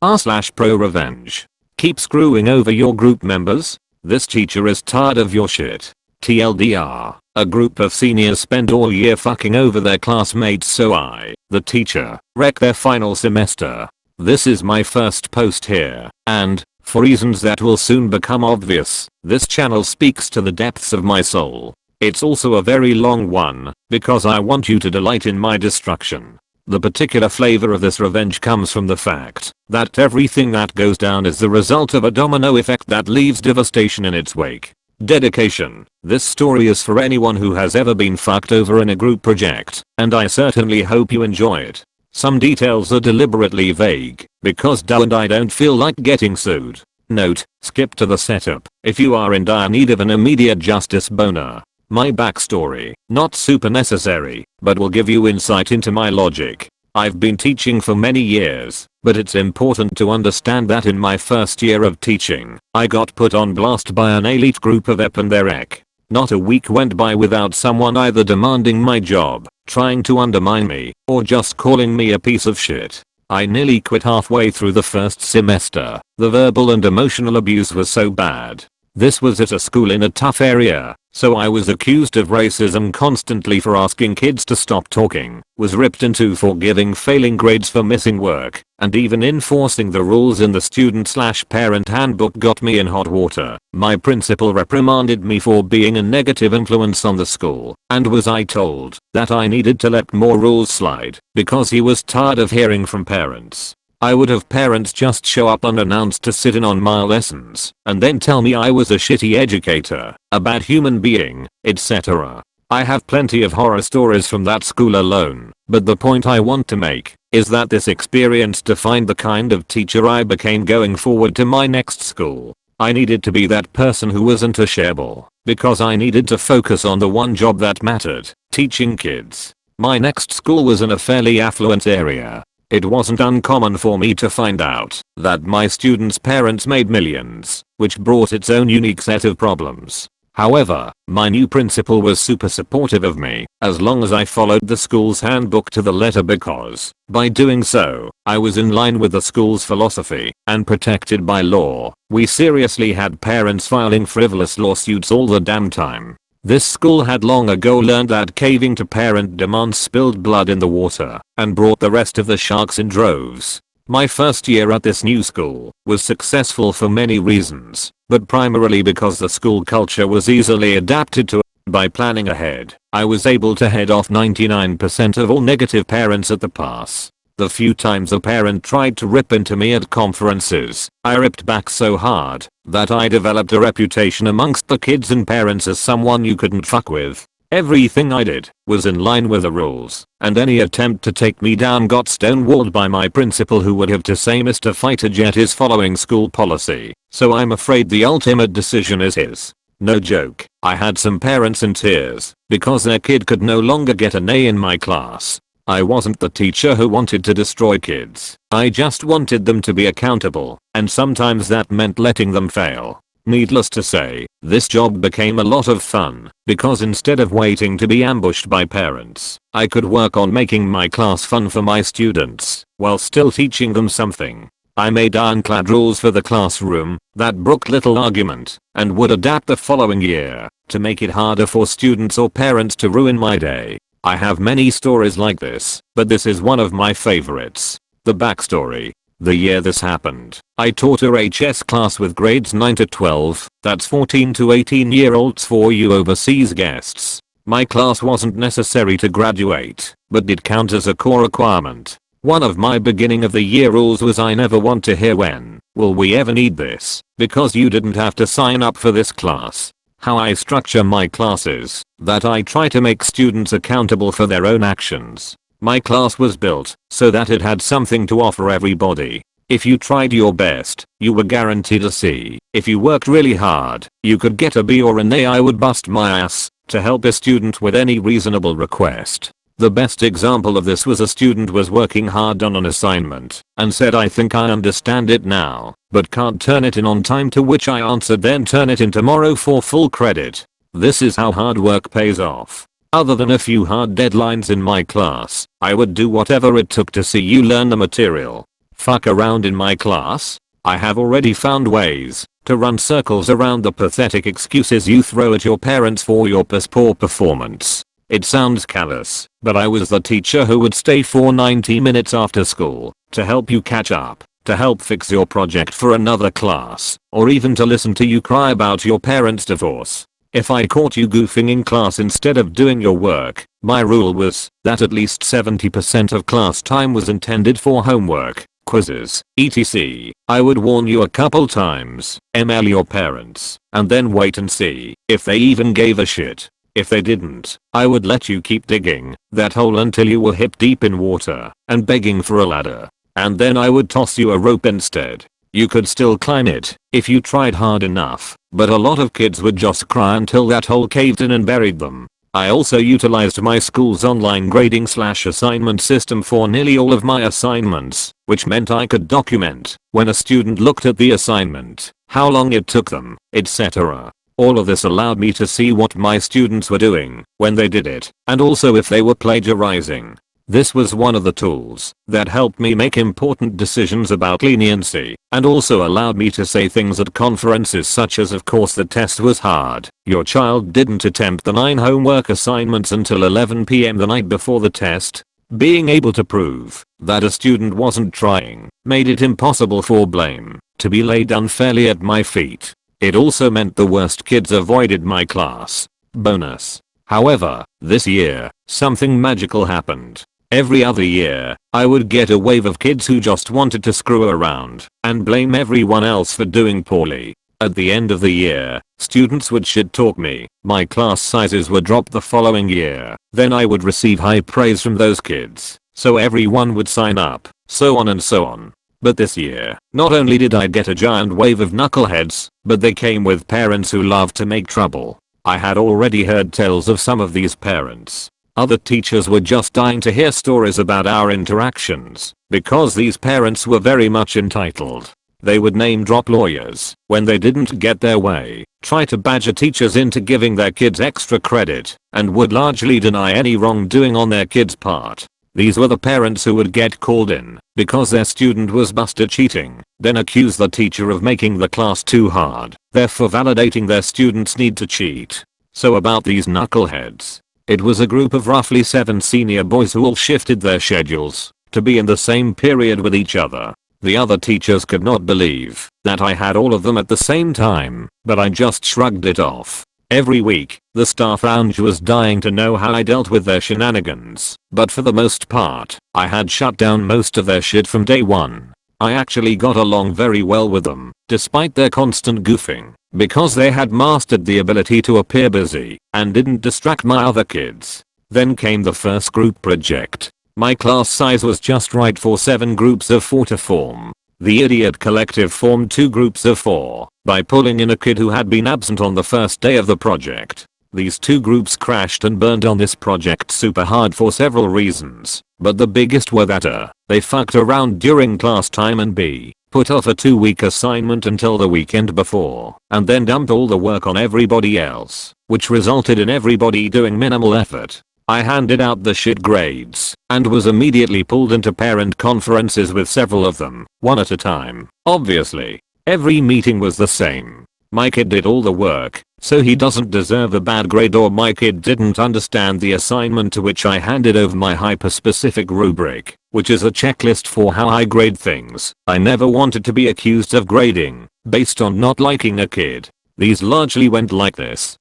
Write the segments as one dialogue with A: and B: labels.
A: r/ProRevenge. Keep screwing over your group members? This teacher is tired of your shit. TLDR, a group of seniors spend all year fucking over their classmates so I, the teacher, wreck their final semester. This is my first post here, and, for reasons that will soon become obvious, this channel speaks to the depths of my soul. It's also a very long one, because I want you to delight in my destruction. The particular flavor of this revenge comes from the fact that everything that goes down is the result of a domino effect that leaves devastation in its wake. Dedication. This story is for anyone who has ever been fucked over in a group project, and I certainly hope you enjoy it. Some details are deliberately vague, because I don't feel like getting sued. Note, skip to the setup, if you are in dire need of an immediate justice boner. My backstory, not super necessary, but will give you insight into my logic. I've been teaching for many years, but it's important to understand that in my first year of teaching, I got put on blast by an elite group of ep and their ek. Not a week went by without someone either demanding my job, trying to undermine me, or just calling me a piece of shit. I nearly quit halfway through the first semester. The verbal and emotional abuse was so bad. This was at a school in a tough area, so I was accused of racism constantly for asking kids to stop talking, was ripped into for giving failing grades for missing work, and even enforcing the rules in the student/parent handbook got me in hot water. My principal reprimanded me for being a negative influence on the school, and was I told that I needed to let more rules slide because he was tired of hearing from parents. I would have parents just show up unannounced to sit in on my lessons and then tell me I was a shitty educator, a bad human being, etc. I have plenty of horror stories from that school alone, but the point I want to make is that this experience defined the kind of teacher I became going forward to my next school. I needed to be that person who wasn't a shareable, because I needed to focus on the one job that mattered, teaching kids. My next school was in a fairly affluent area. It wasn't uncommon for me to find out that my students' parents made millions, which brought its own unique set of problems. However, my new principal was super supportive of me, as long as I followed the school's handbook to the letter because, by doing so, I was in line with the school's philosophy and protected by law. We seriously had parents filing frivolous lawsuits all the damn time. This school had long ago learned that caving to parent demands spilled blood in the water and brought the rest of the sharks in droves. My first year at this new school was successful for many reasons, but primarily because the school culture was easily adapted to. By planning ahead, I was able to head off 99% of all negative parents at the pass. The few times a parent tried to rip into me at conferences, I ripped back so hard that I developed a reputation amongst the kids and parents as someone you couldn't fuck with. Everything I did was in line with the rules, and any attempt to take me down got stonewalled by my principal, who would have to say Mr. Fighter Jet is following school policy, so I'm afraid the ultimate decision is his. No joke, I had some parents in tears because their kid could no longer get an A in my class. I wasn't the teacher who wanted to destroy kids. I just wanted them to be accountable, and sometimes that meant letting them fail. Needless to say, this job became a lot of fun, because instead of waiting to be ambushed by parents, I could work on making my class fun for my students, while still teaching them something. I made ironclad rules for the classroom that brooked little argument, and would adapt the following year to make it harder for students or parents to ruin my day. I have many stories like this, but this is one of my favorites. The backstory. The year this happened, I taught a HS class with grades 9 to 12, that's 14 to 18 year olds for you overseas guests. My class wasn't necessary to graduate, but did count as a core requirement. One of my beginning of the year rules was I never want to hear when will we ever need this, because you didn't have to sign up for this class. How I structure my classes, that I try to make students accountable for their own actions. My class was built so that it had something to offer everybody. If you tried your best, you were guaranteed a C. If you worked really hard, you could get a B or an A. I would bust my ass to help a student with any reasonable request. The best example of this was a student was working hard on an assignment and said, I think I understand it now, but can't turn it in on time, to which I answered, then turn it in tomorrow for full credit. This is how hard work pays off. Other than a few hard deadlines in my class, I would do whatever it took to see you learn the material. fuck around in my class? I have already found ways to run circles around the pathetic excuses you throw at your parents for your poor performance. It sounds callous, but I was the teacher who would stay for 90 minutes after school to help you catch up, to help fix your project for another class, or even to listen to you cry about your parents' divorce. If I caught you goofing in class instead of doing your work, my rule was that at least 70% of class time was intended for homework, quizzes, etc. I would warn you a couple times, email your parents, and then wait and see if they even gave a shit. If they didn't, I would let you keep digging that hole until you were hip deep in water and begging for a ladder. And then I would toss you a rope instead. You could still climb it if you tried hard enough, but a lot of kids would just cry until that hole caved in and buried them. I also utilized my school's online grading/assignment system for nearly all of my assignments, which meant I could document when a student looked at the assignment, how long it took them, etc. All of this allowed me to see what my students were doing when they did it, and also if they were plagiarizing. This was one of the tools that helped me make important decisions about leniency, and also allowed me to say things at conferences such as, of course the test was hard, your child didn't attempt the 9 homework assignments until 11 PM the night before the test. Being able to prove that a student wasn't trying made it impossible for blame to be laid unfairly at my feet. It also meant the worst kids avoided my class. Bonus. However, this year, something magical happened. Every other year, I would get a wave of kids who just wanted to screw around and blame everyone else for doing poorly. At the end of the year, students would shit talk me, my class sizes would drop the following year, then I would receive high praise from those kids, so everyone would sign up, so on and so on. But this year, not only did I get a giant wave of knuckleheads, but they came with parents who loved to make trouble. I had already heard tales of some of these parents. Other teachers were just dying to hear stories about our interactions, because these parents were very much entitled. They would name drop lawyers when they didn't get their way, try to badger teachers into giving their kids extra credit, and would largely deny any wrongdoing on their kids' part. These were the parents who would get called in because their student was busted cheating, then accuse the teacher of making the class too hard, therefore validating their student's need to cheat. So about these knuckleheads. It was a group of roughly 7 senior boys who all shifted their schedules to be in the same period with each other. The other teachers could not believe that I had all of them at the same time, but I just shrugged it off. Every week, the staff lounge was dying to know how I dealt with their shenanigans, but for the most part, I had shut down most of their shit from day one. I actually got along very well with them, despite their constant goofing, because they had mastered the ability to appear busy and didn't distract my other kids. Then came the first group project. My class size was just right for 7 groups of 4 to form. The idiot collective formed 2 groups of 4 by pulling in a kid who had been absent on the first day of the project. These 2 groups crashed and burned on this project super hard for several reasons, but the biggest were that they fucked around during class time and b, put off a 2-week assignment until the weekend before, and then dumped all the work on everybody else, which resulted in everybody doing minimal effort. I handed out the shit grades and was immediately pulled into parent conferences with several of them, one at a time. Obviously, every meeting was the same. My kid did all the work, so he doesn't deserve a bad grade, or my kid didn't understand the assignment, to which I handed over my hyper-specific rubric, which is a checklist for how I grade things. I never wanted to be accused of grading based on not liking a kid. These largely went like this.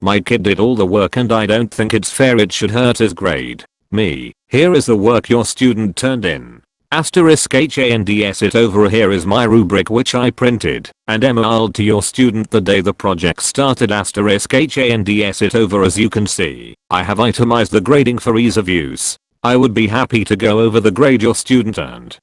A: My kid did all the work and I don't think it's fair it should hurt his grade. Me, here is the work your student turned in. *hands it over. Here is my rubric which I printed and emailed to your student the day the project started. *hands it over. As you can see, I have itemized the grading for ease of use. I would be happy to go over the grade your student earned.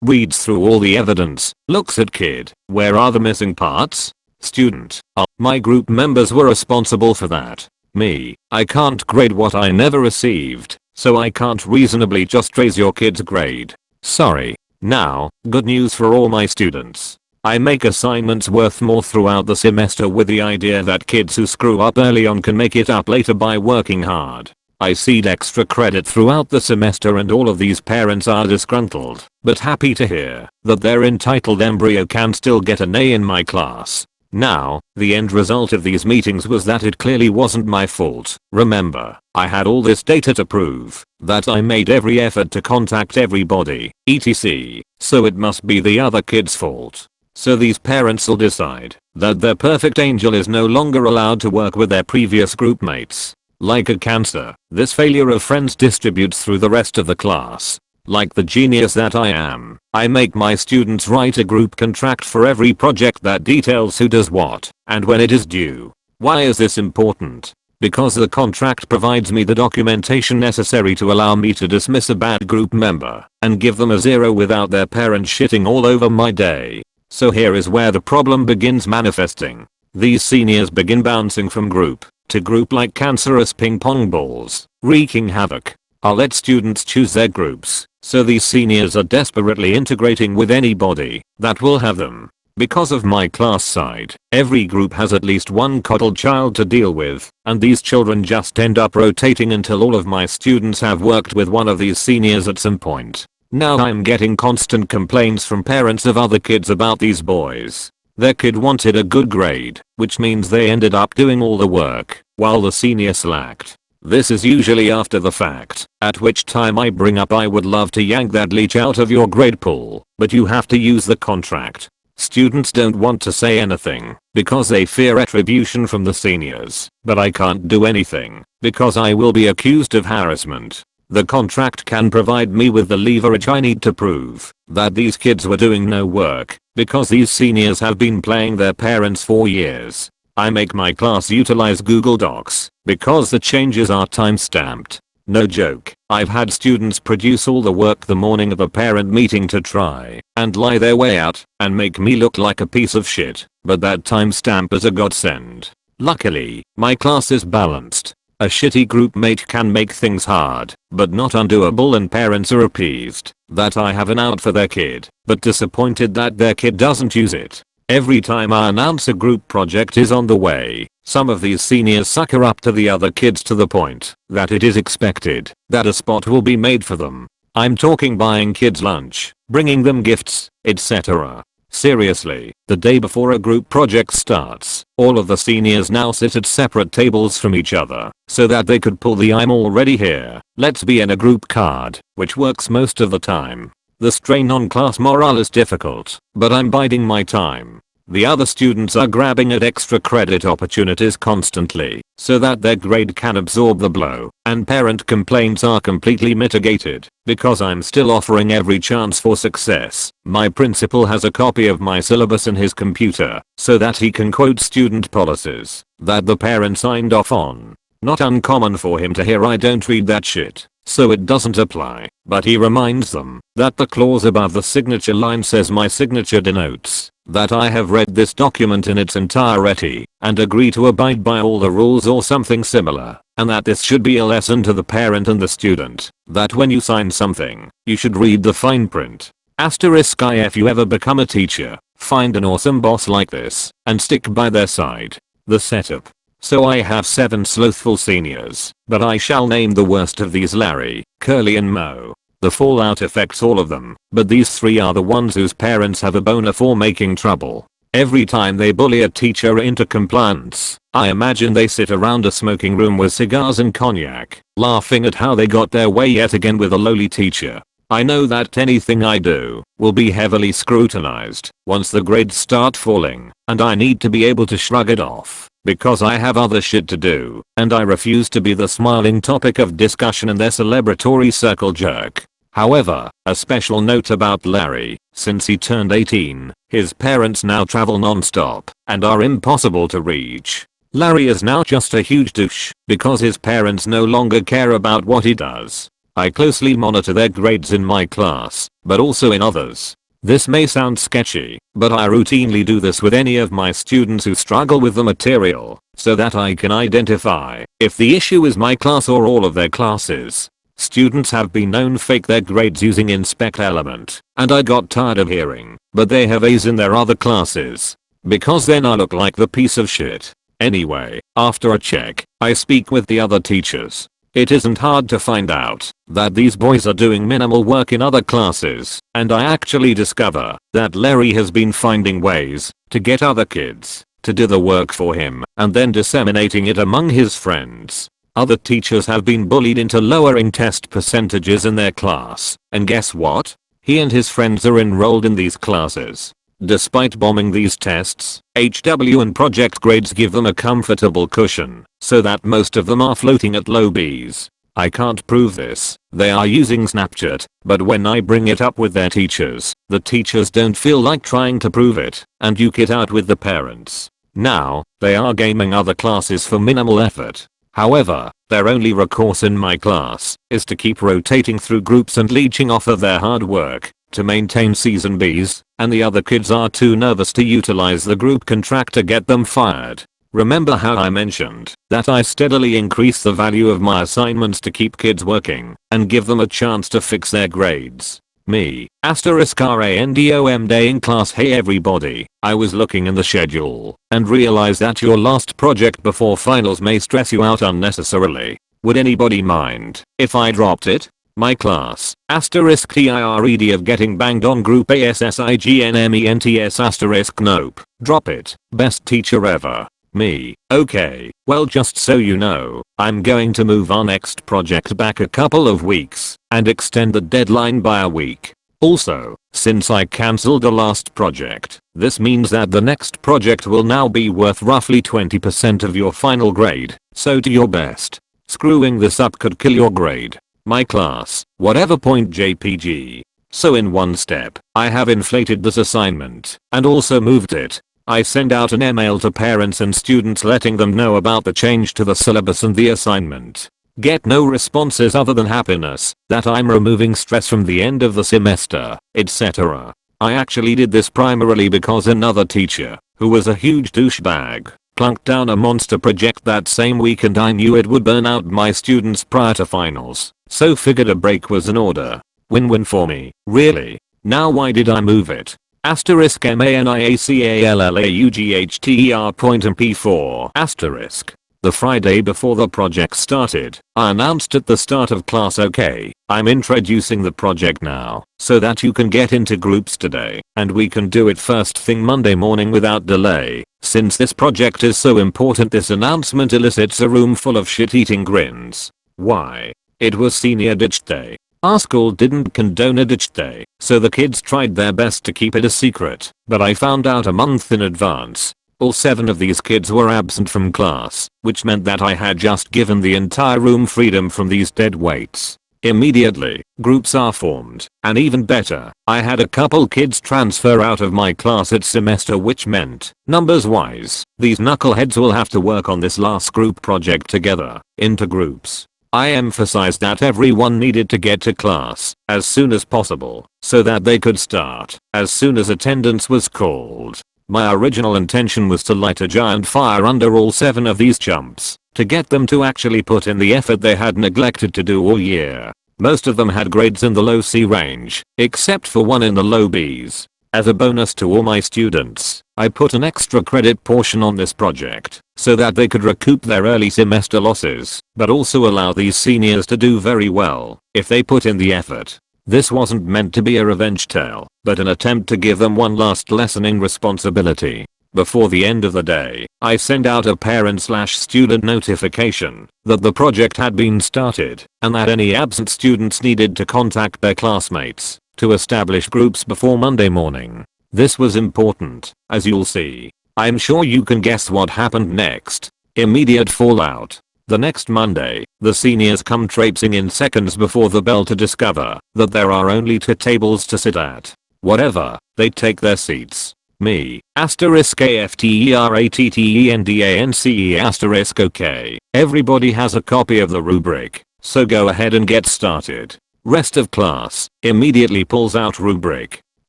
A: Reads through all the evidence, looks at kid, where are the missing parts? Student, my group members were responsible for that. Me, I can't grade what I never received, so I can't reasonably just raise your kid's grade. Sorry. Now, good news for all my students. I make assignments worth more throughout the semester with the idea that kids who screw up early on can make it up later by working hard. I seed extra credit throughout the semester and all of these parents are disgruntled, but happy to hear that their entitled embryo can still get an A in my class. Now, the end result of these meetings was that it clearly wasn't my fault. Remember, I had all this data to prove that I made every effort to contact everybody, etc. So it must be the other kid's fault. So these parents will decide that their perfect angel is no longer allowed to work with their previous group mates. Like a cancer, this failure of friends distributes through the rest of the class. Like the genius that I am, I make my students write a group contract for every project that details who does what and when it is due. Why is this important? Because the contract provides me the documentation necessary to allow me to dismiss a bad group member and give them a 0 without their parents shitting all over my day. So here is where the problem begins manifesting. These seniors begin bouncing from group to group like cancerous ping pong balls, wreaking havoc. I'll let students choose their groups, so these seniors are desperately integrating with anybody that will have them. Because of my class side, every group has at least one coddled child to deal with, and these children just end up rotating until all of my students have worked with one of these seniors at some point. Now I'm getting constant complaints from parents of other kids about these boys. Their kid wanted a good grade, which means they ended up doing all the work, while the senior slacked. This is usually after the fact, at which time I bring up I would love to yank that leech out of your grade pool, but you have to use the contract. Students don't want to say anything because they fear retribution from the seniors, but I can't do anything because I will be accused of harassment. The contract can provide me with the leverage I need to prove that these kids were doing no work because these seniors have been playing their parents for years. I make my class utilize Google Docs because the changes are time-stamped. No joke, I've had students produce all the work the morning of a parent meeting to try and lie their way out and make me look like a piece of shit, but that timestamp is a godsend. Luckily, my class is balanced. A shitty group mate can make things hard, but not undoable, and parents are appeased that I have an out for their kid, but disappointed that their kid doesn't use it. Every time I announce a group project is on the way, some of these seniors sucker up to the other kids to the point that it is expected that a spot will be made for them. I'm talking buying kids lunch, bringing them gifts, etc. Seriously, the day before a group project starts, all of the seniors now sit at separate tables from each other so that they could pull the "I'm already here, let's be in a group" card, which works most of the time. The strain on class morale is difficult, but I'm biding my time. The other students are grabbing at extra credit opportunities constantly so that their grade can absorb the blow, and parent complaints are completely mitigated because I'm still offering every chance for success. My principal has a copy of my syllabus in his computer so that he can quote student policies that the parent signed off on. Not uncommon for him to hear I don't read that shit, so it doesn't apply, but he reminds them that the clause above the signature line says my signature denotes that I have read this document in its entirety and agree to abide by all the rules or something similar, and that this should be a lesson to the parent and the student that when you sign something, you should read the fine print. Asterisk if you ever become a teacher, find an awesome boss like this and stick by their side. The setup. So I have 7 slothful seniors, but I shall name the worst of these Larry, Curly and Mo. The fallout affects all of them, but these 3 are the ones whose parents have a boner for making trouble. Every time they bully a teacher into compliance, I imagine they sit around a smoking room with cigars and cognac, laughing at how they got their way yet again with a lowly teacher. I know that anything I do will be heavily scrutinized once the grades start falling, and I need to be able to shrug it off because I have other shit to do, and I refuse to be the smiling topic of discussion in their celebratory circle jerk. However, a special note about Larry: since he turned 18, his parents now travel non-stop and are impossible to reach. Larry is now just a huge douche because his parents no longer care about what he does. I closely monitor their grades in my class, but also in others. This may sound sketchy, but I routinely do this with any of my students who struggle with the material, so that I can identify if the issue is my class or all of their classes. Students have been known fake their grades using Inspect Element, and I got tired of hearing, but they have A's in their other classes. Because then I look like the piece of shit. Anyway, after a check, I speak with the other teachers It isn't hard to find out that these boys are doing minimal work in other classes, and I actually discover that Larry has been finding ways to get other kids to do the work for him and then disseminating it among his friends. Other teachers have been bullied into lowering test percentages in their class, and guess what? He and his friends are enrolled in these classes. Despite bombing these tests, HW and project grades give them a comfortable cushion, so that most of them are floating at low Bs. I can't prove this, they are using Snapchat, but when I bring it up with their teachers, the teachers don't feel like trying to prove it, and duke it out with the parents. Now, they are gaming other classes for minimal effort. However, their only recourse in my class is to keep rotating through groups and leeching off of their hard work to maintain season Bs, and the other kids are too nervous to utilize the group contract to get them fired. Remember how I mentioned that I steadily increase the value of my assignments to keep kids working and give them a chance to fix their grades? Me, *random day in class. Hey everybody, I was looking in the schedule and realized that your last project before finals may stress you out unnecessarily. Would anybody mind if I dropped it? My class, *TIRED of getting banged on group ASSIGNMENTS*. Nope. Drop it. Best teacher ever. Me. Okay, well just so you know, I'm going to move our next project back a couple of weeks and extend the deadline by a week. Also, since I cancelled the last project, this means that the next project will now be worth roughly 20% of your final grade, so do your best. Screwing this up could kill your grade. My class, whatever point JPG. So in one step, I have inflated this assignment and also moved it. I send out an email to parents and students letting them know about the change to the syllabus and the assignment. Get no responses other than happiness that I'm removing stress from the end of the semester, etc. I actually did this primarily because another teacher, who was a huge douchebag, plunked down a monster project that same week and I knew it would burn out my students prior to finals, so figured a break was in order. Win-win for me, really. Now why did I move it? *MANIACALLAUGHTER.MP4*. The Friday before the project started, I announced at the start of class, okay, I'm introducing the project now, so that you can get into groups today, and we can do it first thing Monday morning without delay. Since this project is so important, this announcement elicits a room full of shit-eating grins. Why? It was senior ditch day. Our school didn't condone a ditch day, so the kids tried their best to keep it a secret, but I found out a month in advance. All 7 of these kids were absent from class, which meant that I had just given the entire room freedom from these dead weights. Immediately, groups are formed, and even better, I had a couple kids transfer out of my class at semester, which meant, numbers wise, these knuckleheads will have to work on this last group project together, into groups. I emphasized that everyone needed to get to class as soon as possible, so that they could start as soon as attendance was called. My original intention was to light a giant fire under all 7 of these chumps, to get them to actually put in the effort they had neglected to do all year. Most of them had grades in the low C range, except for one in the low Bs. As a bonus to all my students, I put an extra credit portion on this project, so that they could recoup their early semester losses, but also allow these seniors to do very well, if they put in the effort. This wasn't meant to be a revenge tale, but an attempt to give them one last lessening responsibility. Before the end of the day, I send out a parent/student notification that the project had been started and that any absent students needed to contact their classmates to establish groups before Monday morning. This was important, as you'll see. I'm sure you can guess what happened next. Immediate fallout. The next Monday, the seniors come traipsing in seconds before the bell to discover that there are only 2 tables to sit at. Whatever, they take their seats. Me, *AFTERATTENDANCE*. Okay, everybody has a copy of the rubric, so go ahead and get started. Rest of class immediately pulls out rubric.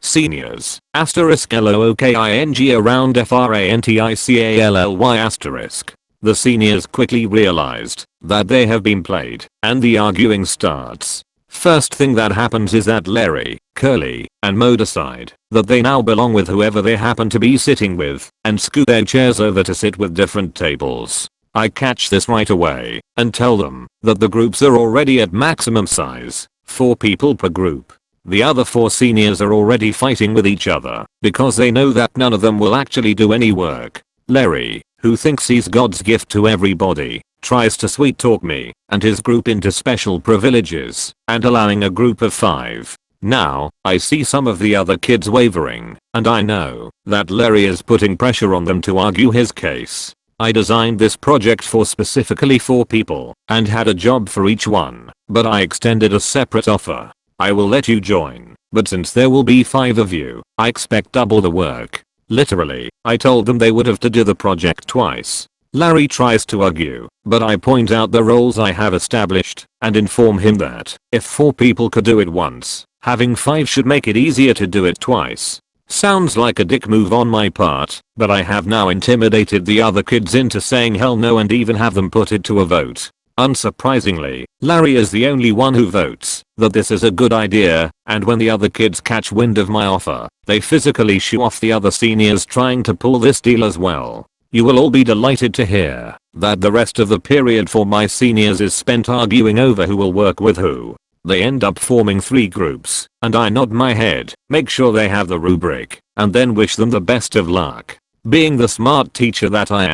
A: Seniors, *LOOKING around FRANTICALLY*. The seniors quickly realized that they have been played, and the arguing starts. First thing that happens is that Larry, Curly, and Mo decide that they now belong with whoever they happen to be sitting with, and scoot their chairs over to sit with different tables. I catch this right away and tell them that the groups are already at maximum size, 4 people per group. The other 4 seniors are already fighting with each other because they know that none of them will actually do any work. Larry, who thinks he's God's gift to everybody, tries to sweet talk me and his group into special privileges and allowing a group of 5. Now, I see some of the other kids wavering, and I know that Larry is putting pressure on them to argue his case. I designed this project for specifically 4 people and had a job for each one, but I extended a separate offer. I will let you join, but since there will be 5 of you, I expect double the work. Literally, I told them they would have to do the project twice. Larry tries to argue, but I point out the roles I have established and inform him that if 4 people could do it once, having 5 should make it easier to do it twice. Sounds like a dick move on my part, but I have now intimidated the other kids into saying hell no and even have them put it to a vote. Unsurprisingly, Larry is the only one who votes that this is a good idea, and when the other kids catch wind of my offer, they physically shoo off the other seniors trying to pull this deal as well. You will all be delighted to hear that the rest of the period for my seniors is spent arguing over who will work with who. They end up forming 3 groups, and I nod my head, make sure they have the rubric, and then wish them the best of luck. Being the smart teacher that I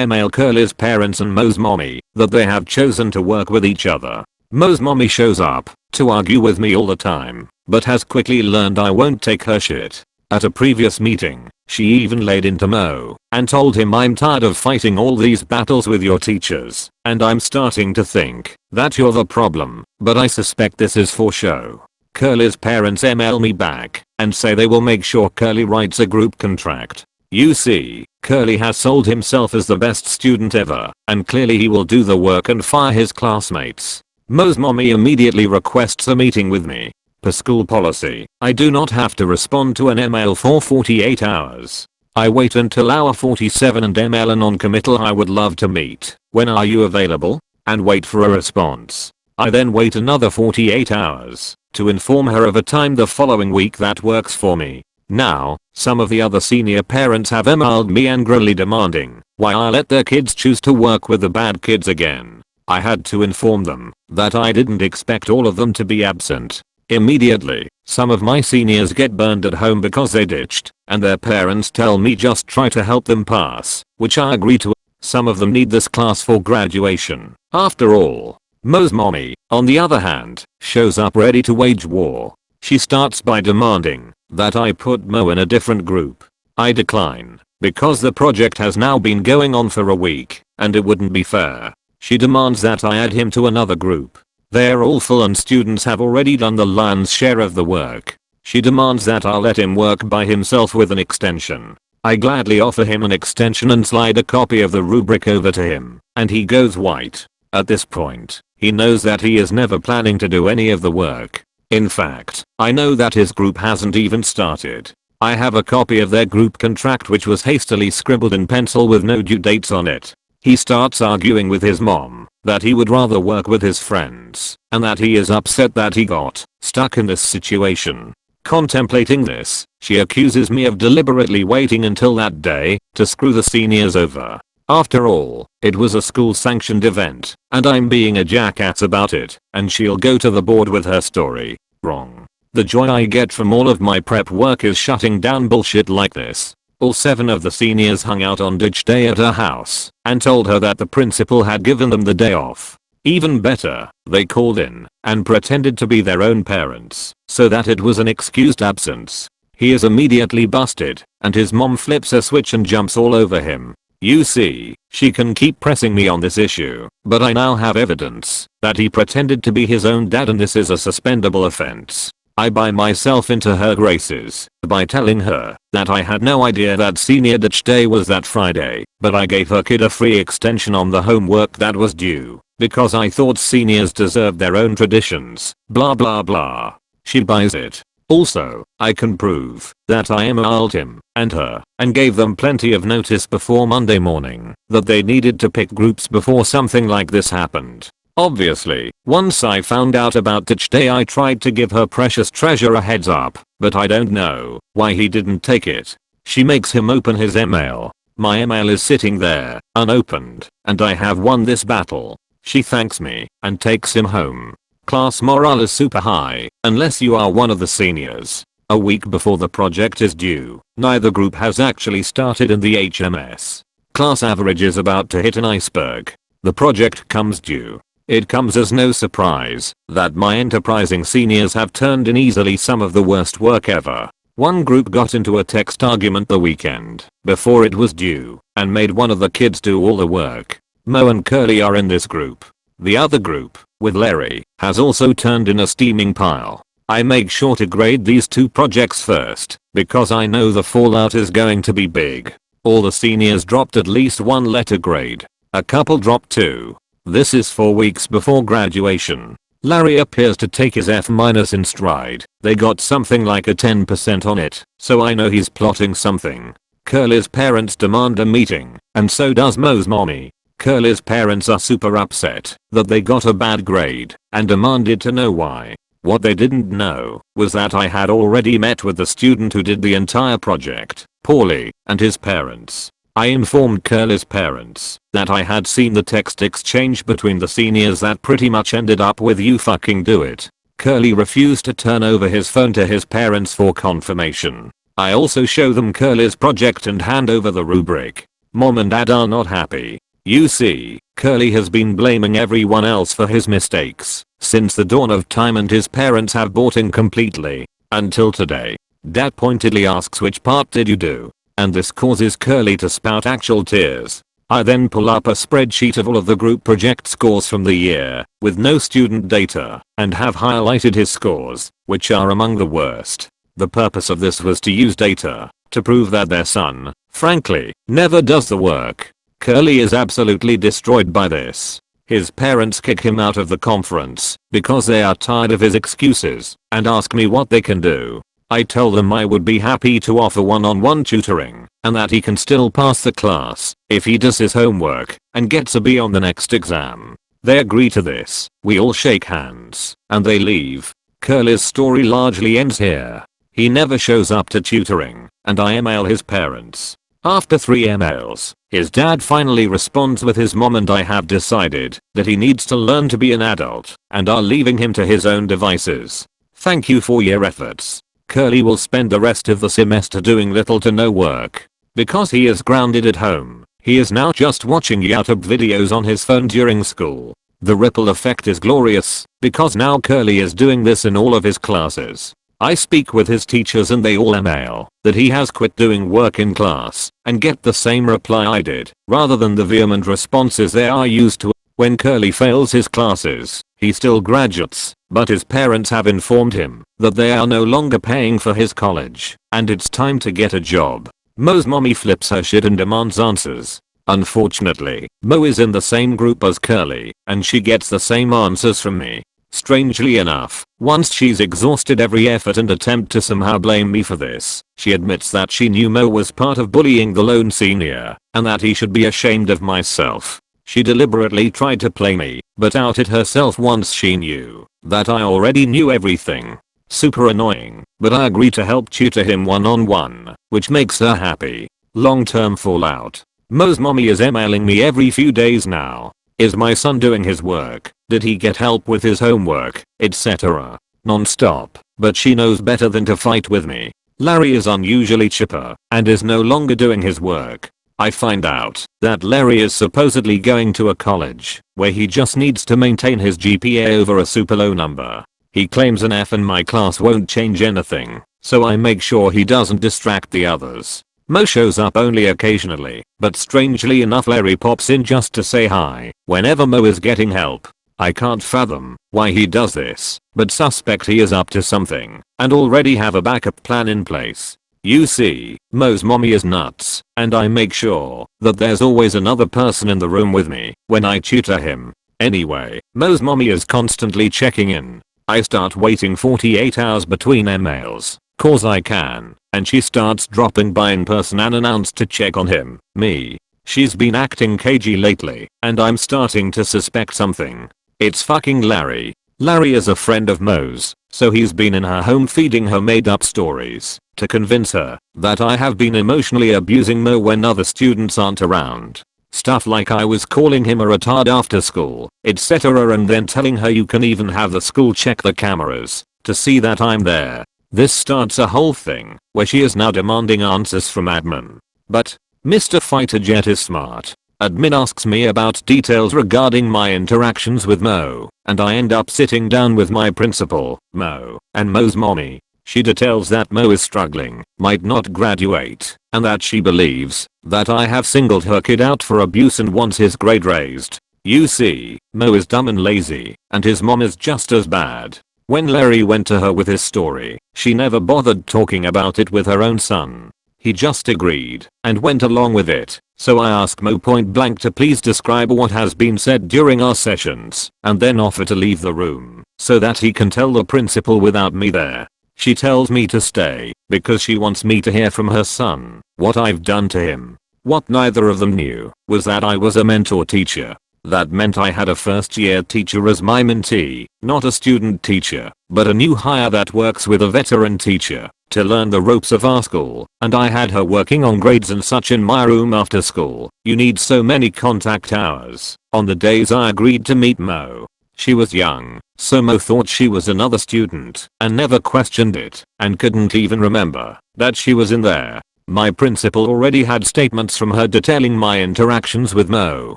A: email Curly's parents and Mo's mommy that they have chosen to work with each other. Mo's mommy shows up to argue with me all the time, but has quickly learned I won't take her shit. At a previous meeting, she even laid into Mo and told him I'm tired of fighting all these battles with your teachers, and I'm starting to think that you're the problem, but I suspect this is for show. Curly's parents email me back and say they will make sure Curly writes a group contract. You see, Curly has sold himself as the best student ever, and clearly he will do the work and fire his classmates. Mo's mommy immediately requests a meeting with me. Per school policy, I do not have to respond to an email for 48 hours. I wait until hour 47 and email a non-committal I would love to meet. When are you available? And wait for a response. I then wait another 48 hours to inform her of a time the following week that works for me. Now, some of the other senior parents have emailed me angrily demanding why I let their kids choose to work with the bad kids again. I had to inform them that I didn't expect all of them to be absent. Immediately, some of my seniors get burned at home because they ditched, and their parents tell me just try to help them pass, which I agree to. Some of them need this class for graduation. After all, Mo's mommy, on the other hand, shows up ready to wage war. She starts by demanding that I put Mo in a different group. I decline, because the project has now been going on for a week, and it wouldn't be fair. She demands that I add him to another group. They're all full and students have already done the lion's share of the work. She demands that I'll let him work by himself with an extension. I gladly offer him an extension and slide a copy of the rubric over to him, and he goes white. At this point, he knows that he is never planning to do any of the work. In fact, I know that his group hasn't even started. I have a copy of their group contract which was hastily scribbled in pencil with no due dates on it. He starts arguing with his mom that he would rather work with his friends and that he is upset that he got stuck in this situation. Contemplating this, she accuses me of deliberately waiting until that day to screw the seniors over. After all, it was a school-sanctioned event, and I'm being a jackass about it, and she'll go to the board with her story. Wrong. The joy I get from all of my prep work is shutting down bullshit like this. All 7 of the seniors hung out on ditch day at her house and told her that the principal had given them the day off. Even better, they called in and pretended to be their own parents so that it was an excused absence. He is immediately busted, and his mom flips a switch and jumps all over him. You see, she can keep pressing me on this issue, but I now have evidence that he pretended to be his own dad and this is a suspendable offense. I buy myself into her graces by telling her that I had no idea that senior ditch day was that Friday, but I gave her kid a free extension on the homework that was due because I thought seniors deserved their own traditions, blah blah blah. She buys it. Also, I can prove that I emailed him and her and gave them plenty of notice before Monday morning that they needed to pick groups before something like this happened. Obviously, once I found out about ditch day I tried to give her precious treasure a heads up, but I don't know why he didn't take it. She makes him open his email My email is sitting there, unopened, and I have won this battle. She thanks me and takes him home. Class morale is super high, unless you are one of the seniors. A week before the project is due, neither group has actually started in the HMS. Class average is about to hit an iceberg. The project comes due. It comes as no surprise that my enterprising seniors have turned in easily some of the worst work ever. One group got into a text argument the weekend before it was due and made one of the kids do all the work. Mo and Curly are in this group. The other group, with Larry, has also turned in a steaming pile. I make sure to grade these two projects first because I know the fallout is going to be big. All the seniors dropped at least one letter grade. A couple dropped 2. This is 4 weeks before graduation. Larry appears to take his F- in stride. They got something like a 10% on it, so I know he's plotting something. Curly's parents demand a meeting, and so does Mo's mommy. Curly's parents are super upset that they got a bad grade and demanded to know why. What they didn't know was that I had already met with the student who did the entire project, Paulie, and his parents. I informed Curly's parents that I had seen the text exchange between the seniors that pretty much ended up with "you fucking do it." Curly refused to turn over his phone to his parents for confirmation. I also show them Curly's project and hand over the rubric. Mom and dad are not happy. You see, Curly has been blaming everyone else for his mistakes since the dawn of time, and his parents have bought in completely. Until today. Dad pointedly asks, "Which part did you do?" And this causes Curly to spout actual tears. I then pull up a spreadsheet of all of the group project scores from the year, with no student data, and have highlighted his scores, which are among the worst. The purpose of this was to use data to prove that their son, frankly, never does the work. Curly is absolutely destroyed by this. His parents kick him out of the conference because they are tired of his excuses and ask me what they can do. I tell them I would be happy to offer one-on-one tutoring and that he can still pass the class if he does his homework and gets a B on the next exam. They agree to this, we all shake hands, and they leave. Curly's story largely ends here. He never shows up to tutoring, and I email his parents. After 3 emails, his dad finally responds with his mom and I have decided that he needs to learn to be an adult and are leaving him to his own devices. Thank you for your efforts. Curly will spend the rest of the semester doing little to no work. Because he is grounded at home, he is now just watching YouTube videos on his phone during school. The ripple effect is glorious because now Curly is doing this in all of his classes. I speak with his teachers and they all email that he has quit doing work in class and get the same reply I did, rather than the vehement responses they are used to. When Curly fails his classes, he still graduates, but his parents have informed him that they are no longer paying for his college and it's time to get a job. Mo's mommy flips her shit and demands answers. Unfortunately, Mo is in the same group as Curly and she gets the same answers from me. Strangely enough, once she's exhausted every effort and attempt to somehow blame me for this, she admits that she knew Mo was part of bullying the lone senior and that he should be ashamed of myself. She deliberately tried to play me, but outed herself once she knew that I already knew everything. Super annoying, but I agree to help tutor him one-on-one, which makes her happy. Long-term fallout. Mo's mommy is emailing me every few days now. Is my son doing his work? Did he get help with his homework? Etc. Non-stop, but she knows better than to fight with me. Larry is unusually chipper and is no longer doing his work. I find out that Larry is supposedly going to a college where he just needs to maintain his GPA over a super low number. He claims an F in my class won't change anything, so I make sure he doesn't distract the others. Mo shows up only occasionally, but strangely enough Larry pops in just to say hi whenever Mo is getting help. I can't fathom why he does this, but suspect he is up to something and already have a backup plan in place. You see, Mo's mommy is nuts, and I make sure that there's always another person in the room with me when I tutor him. Anyway, Mo's mommy is constantly checking in. I start waiting 48 hours between emails, cause I can, and she starts dropping by in person unannounced to check on him, me. She's been acting cagey lately, and I'm starting to suspect something. It's fucking Larry. Larry is a friend of Mo's, so he's been in her home feeding her made up stories to convince her that I have been emotionally abusing Mo when other students aren't around. Stuff like I was calling him a retard after school, etc., and then telling her you can even have the school check the cameras to see that I'm there. This starts a whole thing where she is now demanding answers from admin. But Mr. Fighter Jet is smart. Admin asks me about details regarding my interactions with Mo, and I end up sitting down with my principal, Mo, and Mo's mommy. She details that Mo is struggling, might not graduate, and that she believes that I have singled her kid out for abuse and wants his grade raised. You see, Mo is dumb and lazy, and his mom is just as bad. When Larry went to her with his story, she never bothered talking about it with her own son. He just agreed and went along with it. So I ask Mo point blank to please describe what has been said during our sessions and then offer to leave the room so that he can tell the principal without me there. She tells me to stay because she wants me to hear from her son what I've done to him. What neither of them knew was that I was a mentor teacher. That meant I had a first year teacher as my mentee, not a student teacher, but a new hire that works with a veteran teacher to learn the ropes of our school, and I had her working on grades and such in my room after school. You need so many contact hours on the days I agreed to meet Mo. She was young, so Mo thought she was another student and never questioned it and couldn't even remember that she was in there. My principal already had statements from her detailing my interactions with Mo,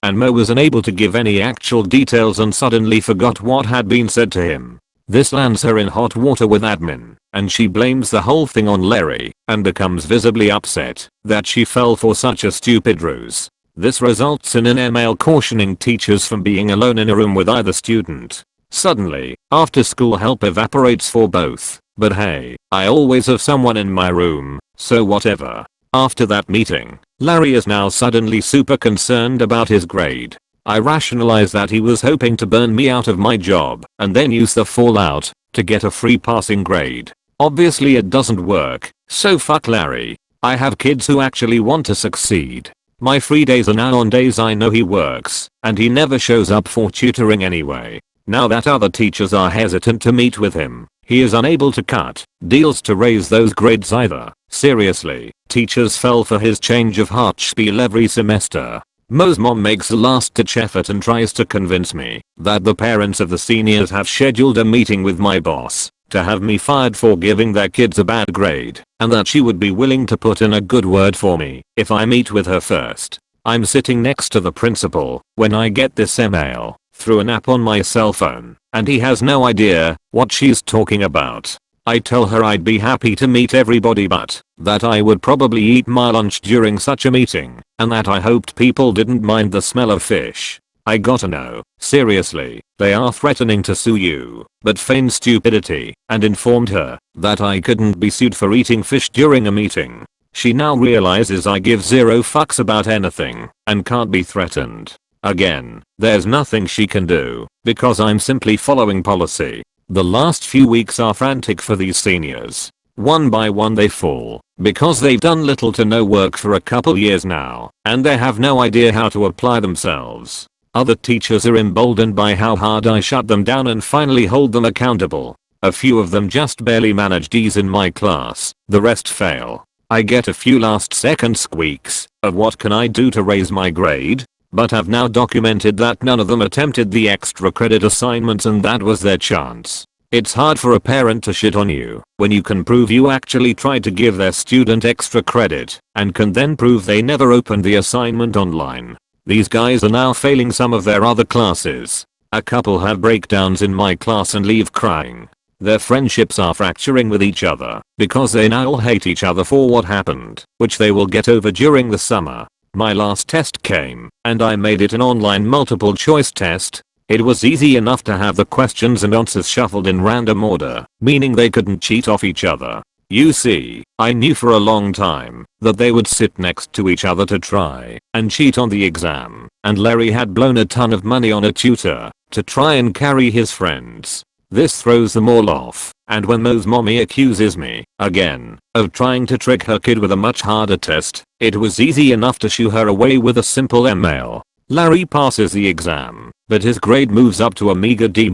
A: and Mo was unable to give any actual details and suddenly forgot what had been said to him. This lands her in hot water with admin, and she blames the whole thing on Larry and becomes visibly upset that she fell for such a stupid ruse. This results in an email cautioning teachers from being alone in a room with either student. Suddenly, after school help evaporates for both. But hey, I always have someone in my room, so whatever. After that meeting, Larry is now suddenly super concerned about his grade. I rationalize that he was hoping to burn me out of my job and then use the fallout to get a free passing grade. Obviously it doesn't work, so fuck Larry. I have kids who actually want to succeed. My free days are now on days I know he works, and he never shows up for tutoring anyway. Now that other teachers are hesitant to meet with him, he is unable to cut deals to raise those grades either. Seriously, teachers fell for his change of heart spiel every semester. Mo's mom makes a last-ditch effort and tries to convince me that the parents of the seniors have scheduled a meeting with my boss to have me fired for giving their kids a bad grade, and that she would be willing to put in a good word for me if I meet with her first. I'm sitting next to the principal when I get this email through an app on my cell phone, and he has no idea what she's talking about. I tell her I'd be happy to meet everybody but that I would probably eat my lunch during such a meeting, and that I hoped people didn't mind the smell of fish. I gotta know, seriously, they are threatening to sue you, but feigned stupidity and informed her that I couldn't be sued for eating fish during a meeting. She now realizes I give zero fucks about anything and can't be threatened. Again, there's nothing she can do because I'm simply following policy. The last few weeks are frantic for these seniors. One by one they fall because they've done little to no work for a couple years now, and they have no idea how to apply themselves. Other teachers are emboldened by how hard I shut them down and finally hold them accountable. A few of them just barely manage D's in my class, the rest fail. I get a few last second squeaks of what can I do to raise my grade, but have now documented that none of them attempted the extra credit assignments and that was their chance. It's hard for a parent to shit on you when you can prove you actually tried to give their student extra credit and can then prove they never opened the assignment online. These guys are now failing some of their other classes. A couple have breakdowns in my class and leave crying. Their friendships are fracturing with each other because they now all hate each other for what happened, which they will get over during the summer. My last test came, and I made it an online multiple choice test. It was easy enough to have the questions and answers shuffled in random order, meaning they couldn't cheat off each other. You see, I knew for a long time that they would sit next to each other to try and cheat on the exam, and Larry had blown a ton of money on a tutor to try and carry his friends. This throws them all off, and when Mo's mommy accuses me, again, of trying to trick her kid with a much harder test, it was easy enough to shoo her away with a simple email. Larry passes the exam, but his grade moves up to a meager D-.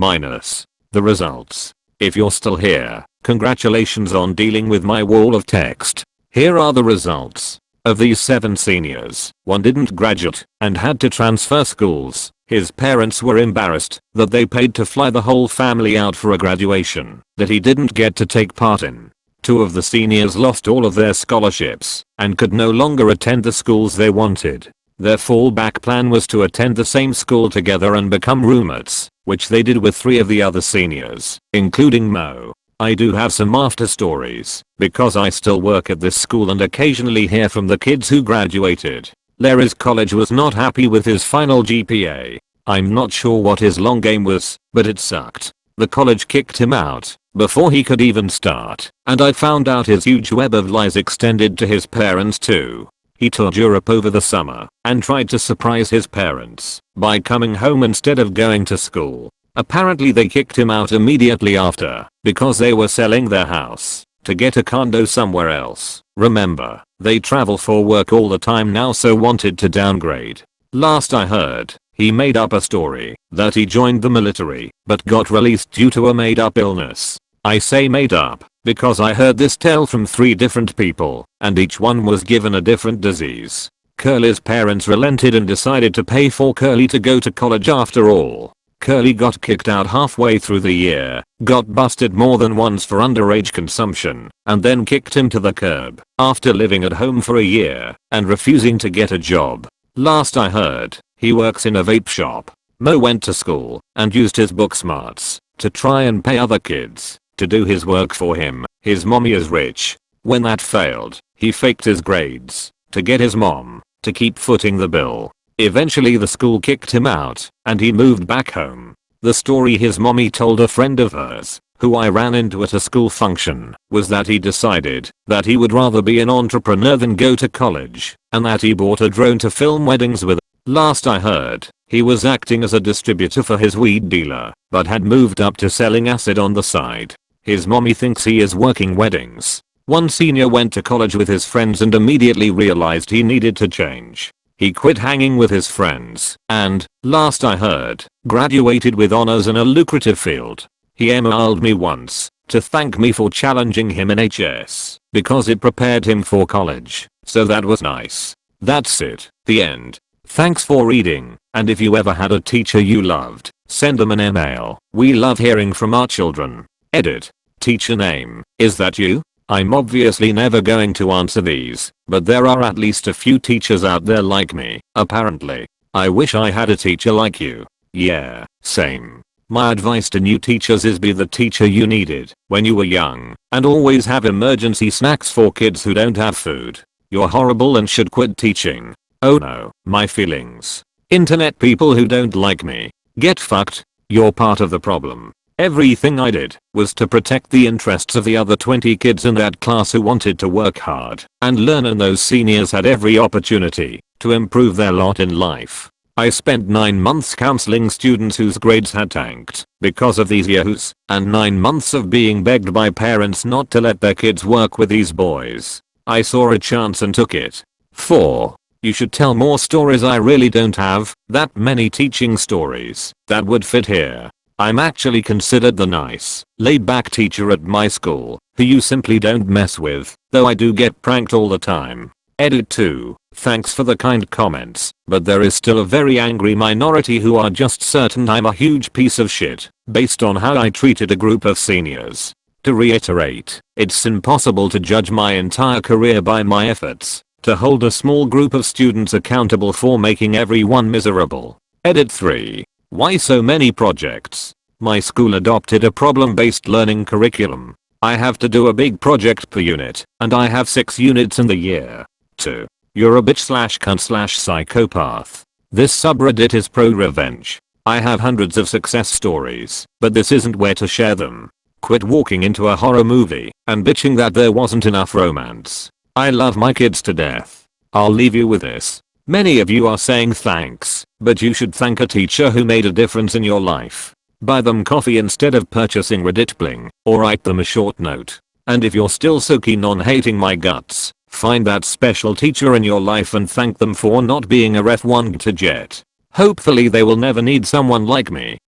A: The results. If you're still here, congratulations on dealing with my wall of text. Here are the results. Of these 7 seniors, 1 didn't graduate and had to transfer schools. His parents were embarrassed that they paid to fly the whole family out for a graduation that he didn't get to take part in. 2 of the seniors lost all of their scholarships and could no longer attend the schools they wanted. Their fallback plan was to attend the same school together and become roommates, which they did with 3 of the other seniors, including Mo. I do have some after stories, because I still work at this school and occasionally hear from the kids who graduated. Larry's college was not happy with his final GPA. I'm not sure what his long game was, but it sucked. The college kicked him out before he could even start, and I found out his huge web of lies extended to his parents too. He toured Europe over the summer and tried to surprise his parents by coming home instead of going to school. Apparently they kicked him out immediately after because they were selling their house to get a condo somewhere else. Remember, they travel for work all the time now, so wanted to downgrade. Last I heard, he made up a story that he joined the military but got released due to a made up illness. I say made up because I heard this tale from 3 different people and each one was given a different disease. Curly's parents relented and decided to pay for Curly to go to college after all. Curly got kicked out halfway through the year, got busted more than once for underage consumption, and then kicked him to the curb after living at home for a year and refusing to get a job. Last I heard, he works in a vape shop. Mo went to school and used his book smarts to try and pay other kids to do his work for him. His mommy is rich. When that failed, he faked his grades to get his mom to keep footing the bill. Eventually the school kicked him out and he moved back home. The story his mommy told a friend of hers, who I ran into at a school function, was that he decided that he would rather be an entrepreneur than go to college, and that he bought a drone to film weddings with. Last I heard, he was acting as a distributor for his weed dealer, but had moved up to selling acid on the side. His mommy thinks he is working weddings. One senior went to college with his friends and immediately realized he needed to change. He quit hanging with his friends and, last I heard, graduated with honors in a lucrative field. He emailed me once to thank me for challenging him in HS because it prepared him for college, so that was nice. That's it. The end. Thanks for reading, and if you ever had a teacher you loved, send them an email. We love hearing from our children. Edit. Teacher name, is that you? I'm obviously never going to answer these, but there are at least a few teachers out there like me, apparently. I wish I had a teacher like you. Yeah, same. My advice to new teachers is be the teacher you needed when you were young, and always have emergency snacks for kids who don't have food. You're horrible and should quit teaching. Oh no, my feelings. Internet people who don't like me. Get fucked. You're part of the problem. Everything I did was to protect the interests of the other 20 kids in that class who wanted to work hard and learn, and those seniors had every opportunity to improve their lot in life. I spent 9 months counseling students whose grades had tanked because of these yahoos, and 9 months of being begged by parents not to let their kids work with these boys. I saw a chance and took it. 4. You should tell more stories. I really don't have that many teaching stories that would fit here. I'm actually considered the nice, laid-back teacher at my school, who you simply don't mess with, though I do get pranked all the time. Edit 2. Thanks for the kind comments, but there is still a very angry minority who are just certain I'm a huge piece of shit, based on how I treated a group of seniors. To reiterate, it's impossible to judge my entire career by my efforts to hold a small group of students accountable for making everyone miserable. Edit 3. Why so many projects? My school adopted a problem-based learning curriculum. I have to do a big project per unit, and I have 6 units in the year. 2. You're a bitch/cunt/psychopath. This subreddit is ProRevenge. I have hundreds of success stories, but this isn't where to share them. Quit walking into a horror movie and bitching that there wasn't enough romance. I love my kids to death. I'll leave you with this. Many of you are saying thanks, but you should thank a teacher who made a difference in your life. Buy them coffee instead of purchasing Reddit bling, or write them a short note. And if you're still so keen on hating my guts, find that special teacher in your life and thank them for not being a ref one to jet. Hopefully they will never need someone like me.